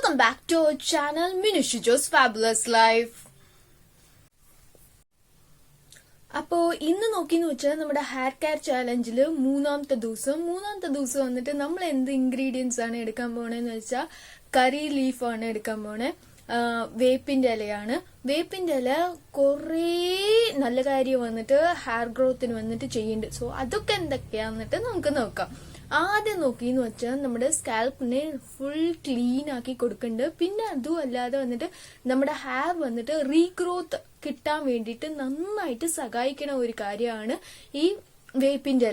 Welcome back to our channel MinnuSijo's Fabulous Life. അപ്പോൾ ഇന്ന് നോക്കിയെന്ന് വെച്ചാൽ നമ്മുടെ ഹെയർ കെയർ ചാലഞ്ചിൽ മൂന്നാമത്തെ ദിവസം വന്നിട്ട് നമ്മൾ എന്ത് ഇൻഗ്രീഡിയൻസ് ആണ് എടുക്കാൻ പോണേന്ന് വെച്ചാൽ കറി ലീഫ് ആണ് എടുക്കാൻ പോണേ. വേപ്പിന്റെ ഇലയാണ്. വേപ്പിന്റെ ഇല കുറേ നല്ല കാര്യം വന്നിട്ട് ഹെയർ ഗ്രോത്തിന് വന്നിട്ട് ചെയ്യുന്നുണ്ട്. സോ അതൊക്കെ എന്തൊക്കെയാന്നിട്ട് നമുക്ക് നോക്കാം. ആദ്യം നോക്കിയെന്ന് വെച്ചാൽ നമ്മുടെ സ്കാൽപ്പിനെ ഫുൾ ക്ലീൻ ആക്കി കൊടുക്കുന്നുണ്ട്. പിന്നെ അതും അല്ലാതെ വന്നിട്ട് നമ്മുടെ ഹെയർ വന്നിട്ട് റീഗ്രോത്ത് കിട്ടാൻ വേണ്ടിയിട്ട് നന്നായിട്ട് സഹായിക്കണ ഒരു കാര്യമാണ് ഈ വേപ്പിന്റെ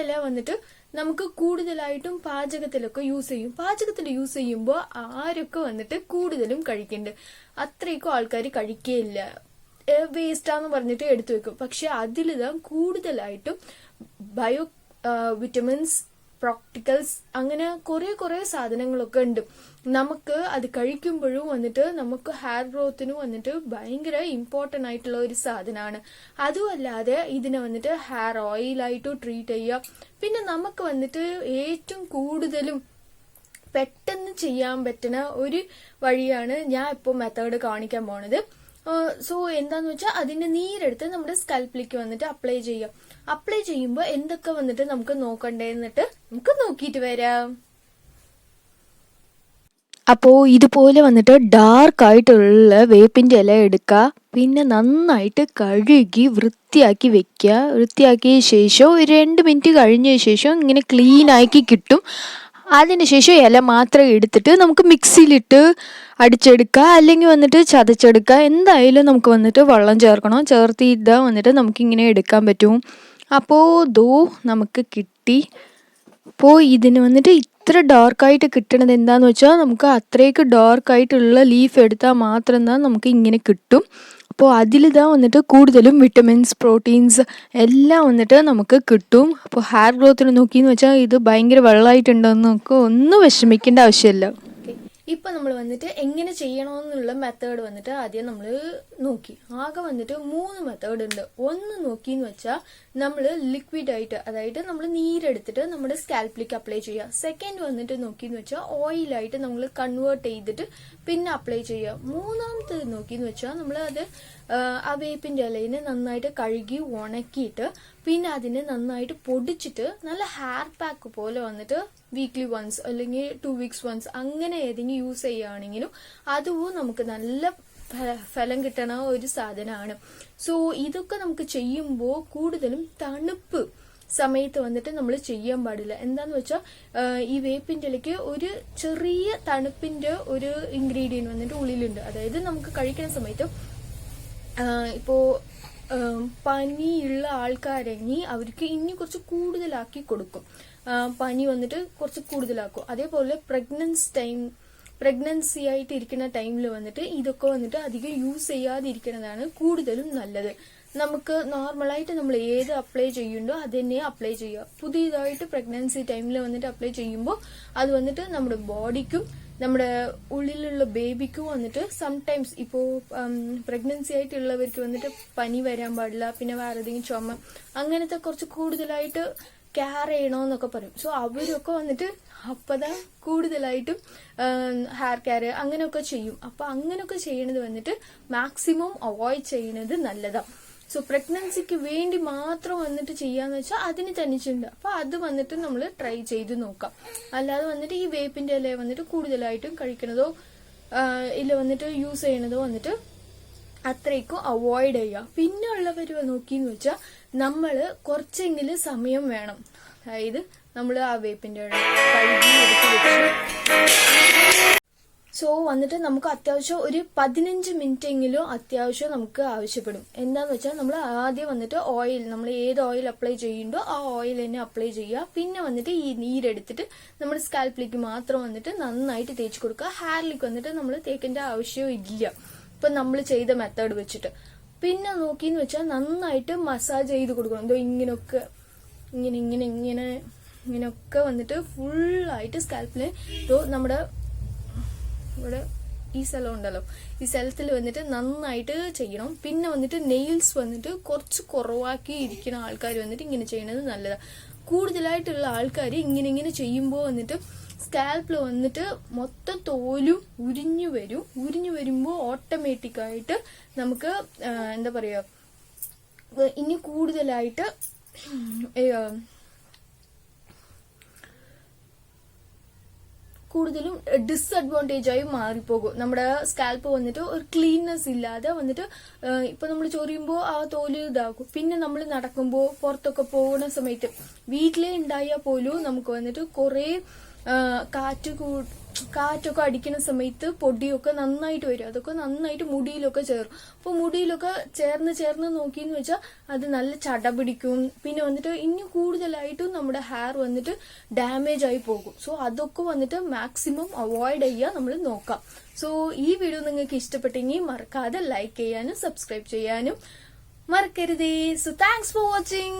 ഇല വന്നിട്ട് നമുക്ക് കൂടുതലായിട്ടും പാചകത്തിലൊക്കെ യൂസ് ചെയ്യും. പാചകത്തിൽ യൂസ് ചെയ്യുമ്പോൾ ആരൊക്കെ വന്നിട്ട് കൂടുതലും കഴിക്കുന്നുണ്ട്. അത്രയ്ക്കും ആൾക്കാർ കഴിക്കുകയില്ല, വേസ്റ്റാന്ന് പറഞ്ഞിട്ട് എടുത്തു വെക്കും. പക്ഷെ അതിലിതാ കൂടുതലായിട്ടും ബയോ വിറ്റമിൻസ്, പ്രോക്ടിക്കൽസ്, അങ്ങനെ കുറെ സാധനങ്ങളൊക്കെ ഉണ്ട്. നമുക്ക് അത് കഴിക്കുമ്പോഴും വന്നിട്ട് നമുക്ക് ഹെയർ ഗ്രോത്തിന് വന്നിട്ട് ഭയങ്കര ഇമ്പോർട്ടന്റ് ആയിട്ടുള്ള ഒരു സാധനമാണ്. അതുമല്ലാതെ ഇതിനെ വന്നിട്ട് ഹെയർ ഓയിലായിട്ട് ട്രീറ്റ് ചെയ്യുക. പിന്നെ നമുക്ക് വന്നിട്ട് ഏറ്റവും കൂടുതലും പെട്ടെന്ന് ചെയ്യാൻ പറ്റുന്ന ഒരു വഴിയാണ് ഞാൻ ഇപ്പോൾ മെത്തേഡ് കാണിക്കാൻ പോണത്. സോ എന്താന്ന് വെച്ചാൽ അതിന്റെ നീരെടുത്ത് നമ്മുടെ സ്കൽപ്പിലേക്ക് വന്നിട്ട് അപ്ലൈ ചെയ്യാം. അപ്ലൈ ചെയ്യുമ്പോൾ എന്തൊക്കെ വന്നിട്ട് നമുക്ക് നോക്കണ്ടേന്നിട്ട് നമുക്ക് നോക്കിയിട്ട് വരാം. അപ്പോ ഇതുപോലെ വന്നിട്ട് ഡാർക്ക് ആയിട്ടുള്ള വേപ്പിന്റെ ഇല എടുക്കുക. പിന്നെ നന്നായിട്ട് കഴുകി വൃത്തിയാക്കി വെക്കുക. വൃത്തിയാക്കിയ ശേഷം ഒരു 2 മിനിറ്റ് കഴിഞ്ഞ ശേഷം ഇങ്ങനെ ക്ലീൻ ആക്കി കിട്ടും. അതിനുശേഷം ഇല മാത്രം എടുത്തിട്ട് നമുക്ക് മിക്സിയിലിട്ട് അടിച്ചെടുക്കുക, അല്ലെങ്കിൽ വന്നിട്ട് ചതച്ചെടുക്കുക. എന്തായാലും നമുക്ക് വന്നിട്ട് വെള്ളം ചേർക്കണം. ചേർത്ത് ഇതാ വന്നിട്ട് നമുക്കിങ്ങനെ എടുക്കാൻ പറ്റും. അപ്പോൾ നമുക്ക് കിട്ടി. അപ്പോൾ ഇതിന് വന്നിട്ട് ഇത്ര ഡാർക്കായിട്ട് കിട്ടണത് എന്താണെന്ന് വെച്ചാൽ നമുക്ക് അത്രയ്ക്ക് ഡാർക്കായിട്ടുള്ള ലീഫ് എടുത്താൽ മാത്രം നമുക്ക് ഇങ്ങനെ കിട്ടും. അപ്പോൾ അതിലിതാ വന്നിട്ട് കൂടുതലും വിറ്റമിൻസ്, പ്രോട്ടീൻസ് എല്ലാം വന്നിട്ട് നമുക്ക് കിട്ടും. അപ്പോൾ ഹെയർ ഗ്രോത്തിന് നോക്കിയെന്ന് വെച്ചാൽ ഇത് ഭയങ്കര വെള്ളമായിട്ടുണ്ടെന്ന് നമുക്ക് ഒന്നും വിഷമിക്കേണ്ട ആവശ്യമില്ല. ഇപ്പൊ നമ്മൾ വന്നിട്ട് എങ്ങനെ ചെയ്യണമെന്നുള്ള മെത്തേഡ് വന്നിട്ട് ആദ്യം നമ്മൾ നോക്കി. ആകെ വന്നിട്ട് 3 മെത്തേഡ് ഉണ്ട്. ഒന്ന് നോക്കിയെന്ന് വെച്ചാൽ നമ്മൾ ലിക്വിഡ് ആയിട്ട്, അതായത് നമ്മൾ നീരെടുത്തിട്ട് നമ്മുടെ സ്കാൽപ്പിലേക്ക് അപ്ലൈ ചെയ്യുക. സെക്കൻഡ് വന്നിട്ട് നോക്കിയെന്ന് വെച്ചാൽ ഓയിലായിട്ട് നമ്മൾ കൺവേർട്ട് ചെയ്തിട്ട് പിന്നെ അപ്ലൈ ചെയ്യുക. മൂന്നാമത്തേത് നോക്കിയെന്ന് വെച്ചാൽ നമ്മൾ അത് ആ വേപ്പിന്റെ ഇലയിനെ നന്നായിട്ട് കഴുകി ഉണക്കിയിട്ട് പിന്നെ അതിനെ നന്നായിട്ട് പൊടിച്ചിട്ട് നല്ല ഹെയർ പാക്ക് പോലെ വന്നിട്ട് വീക്ക്ലി വൺസ് അല്ലെങ്കിൽ 2 വീക്സ് വൺസ് അങ്ങനെ ഏതെങ്കിലും യൂസ് ചെയ്യുകയാണെങ്കിലും അതും നമുക്ക് നല്ല ഫലം കിട്ടണ ഒരു സാധനമാണ്. സോ ഇതൊക്കെ നമുക്ക് ചെയ്യുമ്പോൾ കൂടുതലും തണുപ്പ് സമയത്ത് വന്നിട്ട് നമ്മൾ ചെയ്യാൻ പാടില്ല. എന്താന്ന് വെച്ചാൽ ഈ വേപ്പിന്റെ ഇലയ്ക്ക് ഒരു ചെറിയ തണുപ്പിന്റെ ഒരു ഇൻഗ്രീഡിയന്റ് വന്നിട്ട് ഉള്ളിലുണ്ട്. അതായത് നമുക്ക് കഴിക്കുന്ന സമയത്ത് ഇപ്പോ പനിയുള്ള ആൾക്കാരെങ്കിൽ അവർക്ക് ഇനി കുറച്ച് കൂടുതലാക്കി കൊടുക്കും. പനി വന്നിട്ട് കുറച്ച് കൂടുതലാക്കും. അതേപോലെ പ്രഗ്നൻസി ആയിട്ട് ഇരിക്കുന്ന ടൈമിൽ വന്നിട്ട് ഇതൊക്കെ വന്നിട്ട് അധികം യൂസ് ചെയ്യാതിരിക്കുന്നതാണ് കൂടുതലും നല്ലത്. നമുക്ക് നോർമലായിട്ട് നമ്മൾ ഏത് അപ്ലൈ ചെയ്യുന്നുണ്ടോ അത് തന്നെ അപ്ലൈ ചെയ്യുക. പുതിയതായിട്ട് പ്രഗ്നൻസി ടൈമിൽ വന്നിട്ട് അപ്ലൈ ചെയ്യുമ്പോൾ അത് വന്നിട്ട് നമ്മുടെ ബോഡിക്കും നമ്മുടെ ഉള്ളിലുള്ള ബേബിക്കും വന്നിട്ട് സംടൈംസ് ഇപ്പോ പ്രഗ്നൻസി ആയിട്ടുള്ളവർക്ക് വന്നിട്ട് പനി വരാൻ പാടില്ല, പിന്നെ വേറെ ഏതെങ്കിലും ചുമ അങ്ങനത്തെ കുറച്ച് കൂടുതലായിട്ട് കെയർ ചെയ്യണമെന്നൊക്കെ പറയും. സോ അവരൊക്കെ വന്നിട്ട് അപ്പതാ കൂടുതലായിട്ടും ഹെയർ കെയർ അങ്ങനെയൊക്കെ ചെയ്യും. അപ്പൊ അങ്ങനെയൊക്കെ ചെയ്യണത് വന്നിട്ട് മാക്സിമം അവോയ്ഡ് ചെയ്യണത് നല്ലതാണ്. സോ പ്രഗ്നൻസിക്ക് വേണ്ടി മാത്രം വന്നിട്ട് ചെയ്യാന്ന് വെച്ചാൽ അതിന് തനിച്ചുണ്ട്. അപ്പൊ അത് വന്നിട്ട് നമ്മൾ ട്രൈ ചെയ്ത് നോക്കാം. അല്ലാതെ വന്നിട്ട് ഈ വേപ്പിന്റെ ഇല വന്നിട്ട് കൂടുതലായിട്ടും കഴിക്കണതോ ഇല്ല വന്നിട്ട് യൂസ് ചെയ്യണതോ വന്നിട്ട് അത്രയ്ക്കും അവോയ്ഡ് ചെയ്യുക. പിന്നെ ഉള്ളവർ നോക്കിയെന്ന് വെച്ചാൽ നമ്മള് കുറച്ചെങ്കിലും സമയം വേണം. അതായത് നമ്മൾ ആ വേപ്പിന്റെ ഇല കഴുകി എടുത്ത് വെച്ച് സോ വന്നിട്ട് നമുക്ക് അത്യാവശ്യം ഒരു 15 മിനിറ്റ് എങ്കിലും അത്യാവശ്യം നമുക്ക് ആവശ്യപ്പെടും. എന്താന്ന് വെച്ചാൽ നമ്മൾ ആദ്യം വന്നിട്ട് ഓയിൽ, നമ്മൾ ഏത് ഓയിൽ അപ്ലൈ ചെയ്യുന്നുണ്ടോ ആ ഓയിൽ തന്നെ അപ്ലൈ ചെയ്യുക. പിന്നെ വന്നിട്ട് ഈ നീരെടുത്തിട്ട് നമ്മുടെ സ്കാൽപ്പിലേക്ക് മാത്രം വന്നിട്ട് നന്നായിട്ട് തേച്ച് കൊടുക്കുക. ഹെയറിലേക്ക് വന്നിട്ട് നമ്മൾ തേക്കേണ്ട ആവശ്യം ഇല്ല ഇപ്പൊ നമ്മൾ ചെയ്ത മെത്തേഡ് വെച്ചിട്ട്. പിന്നെ നോക്കിയെന്ന് വെച്ചാൽ നന്നായിട്ട് മസാജ് ചെയ്ത് കൊടുക്കണം. എന്തോ ഇങ്ങനെയൊക്കെ വന്നിട്ട് ഫുള്ളായിട്ട് സ്കാൽപ്പില് നമ്മുടെ ഇവിടെ ഈ സ്ഥലം ഉണ്ടല്ലോ, ഈ സ്ഥലത്തിൽ വന്നിട്ട് നന്നായിട്ട് ചെയ്യണം. പിന്നെ വന്നിട്ട് നെയിൽസ് വന്നിട്ട് കുറച്ച് കുറവാക്കി ഇരിക്കുന്ന ആൾക്കാർ വന്നിട്ട് ഇങ്ങനെ ചെയ്യണത് നല്ലതാണ്. കൂടുതലായിട്ടുള്ള ആൾക്കാർ ഇങ്ങനെ ചെയ്യുമ്പോൾ വന്നിട്ട് സ്കാൽപ്പിൽ വന്നിട്ട് മൊത്തം തോലും ഉരിഞ്ഞു വരുമ്പോൾ ഓട്ടോമാറ്റിക്കായിട്ട് നമുക്ക് എന്താ പറയുക, ഇനി കൂടുതലായിട്ട് കൂടുതലും ഡിസ്അഡ്വാൻറ്റേജ് ആയി മാറിപ്പോകും. നമ്മുടെ സ്കാൽപ്പ് വന്നിട്ട് ഒരു ക്ലീൻനെസ് ഇല്ലാതെ വന്നിട്ട് ഇപ്പൊ നമ്മൾ ചൊറിയുമ്പോൾ ആ തോല് ഇതാകും. പിന്നെ നമ്മൾ നടക്കുമ്പോൾ പുറത്തൊക്കെ പോകുന്ന സമയത്ത് വീട്ടിലെ ഉണ്ടായാൽ പോലും നമുക്ക് വന്നിട്ട് കുറെ കാറ്റൊക്കെ അടിക്കുന്ന സമയത്ത് പൊടിയൊക്കെ നന്നായിട്ട് വരും. അതൊക്കെ നന്നായിട്ട് മുടിയിലൊക്കെ ചേരും. അപ്പൊ മുടിയിലൊക്കെ ചേർന്ന് നോക്കിയെന്ന് വെച്ചാൽ അത് നല്ല ചട പിടിക്കും. പിന്നെ വന്നിട്ട് ഇനി കൂടുതലായിട്ടും നമ്മുടെ ഹെയർ വന്നിട്ട് ഡാമേജ് ആയി പോകും. സോ അതൊക്കെ വന്നിട്ട് മാക്സിമം അവോയ്ഡ് ചെയ്യാൻ നമ്മൾ നോക്കാം. സോ ഈ വീഡിയോ നിങ്ങൾക്ക് ഇഷ്ടപ്പെട്ടെങ്കിൽ മറക്കാതെ ലൈക്ക് ചെയ്യാനും സബ്സ്ക്രൈബ് ചെയ്യാനും മറക്കരുതേ. So thanks for watching.